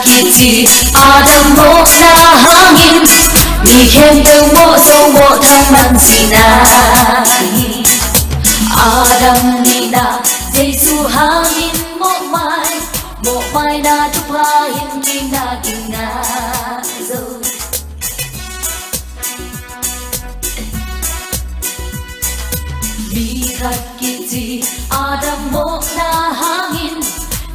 kiti Adam mo na hangin Nihem teu mo so mo taman sinai Adam nina Jesu hangin mo mai na tupahin kinagingay Bigat kiti Adam mo na hangin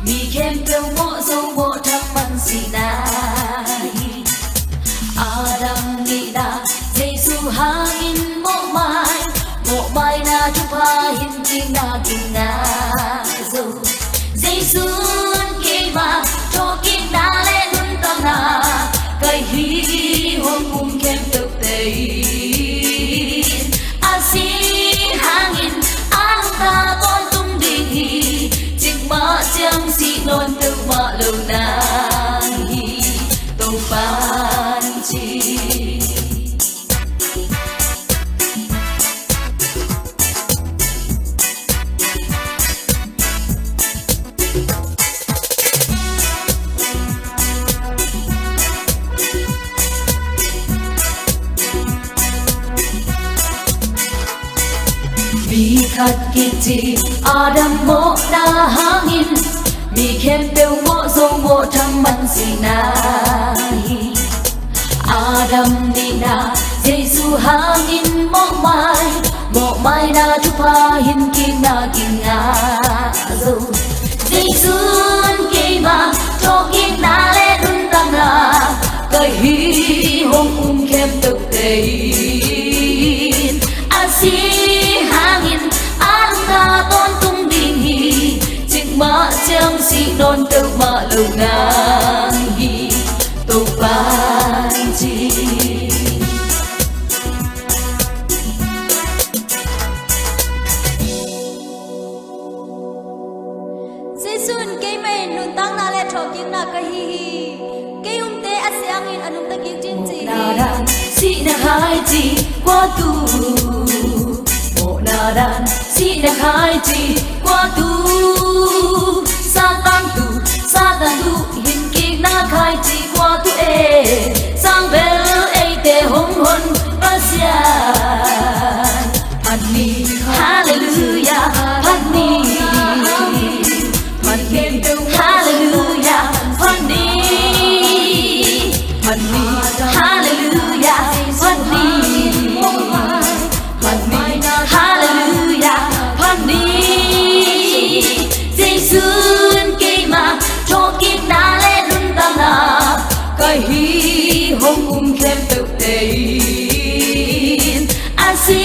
Nihem teu mo so mo taman sinai Adam nina Jesu hangin mo mai na tupahin kinagingay Jesu kema tokin na le nun tang na kai hi hong kem tuk tei asi hangin ang ta con tung ding hi ching ma chang si non tu ma lâu na hi tô pan chi Bigat kiti Adam mo na hangin Nihem teu mo so mo taman sinai Adam nina Jesu hangin mo mai na tupahin kinagingay Jesu kema tokin na le dun tang na kai hi hong kem tuk tei asi hangin ang ta ton tung ding hi ching ma chang si non teu ma lâu nang hi tô pan chi Jesun kay may nun tang na le thokin na ka hi kay te asyang in anung ta king chin chi na si na hai chi qua tu na đàn si na hai chi qua tu sa tan tu hin ki na khai chi qua tu e sang bel e te hong hon pasya Pani hallelujah Pani hallelujah Pani hallelujah Pani hallelujah Pani Jesu kema tokin na le nun tang na kai hi hong kem tuk tei asi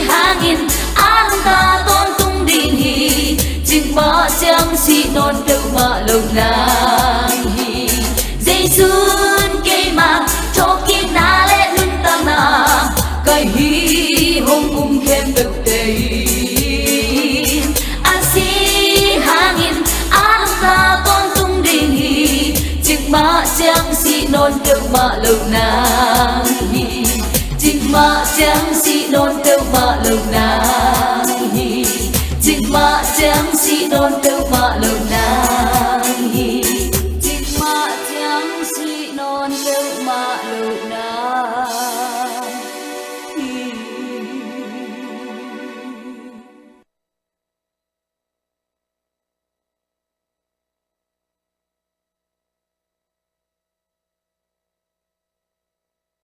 hangin ang ta ton tung ding hi ching ma chang si non teu ma lâu nang hi Jesu kema tokin na le nun tang na kai hi hong kem tuk tei asi hangin ang ta ton tung ding hi ching ma chang si non teu ma lâu nang hi ching ma chang si non teu ma lâu nang hi ching ma chang si non teu ma lâu nang hi ching ma chang si non teu ma lâu nang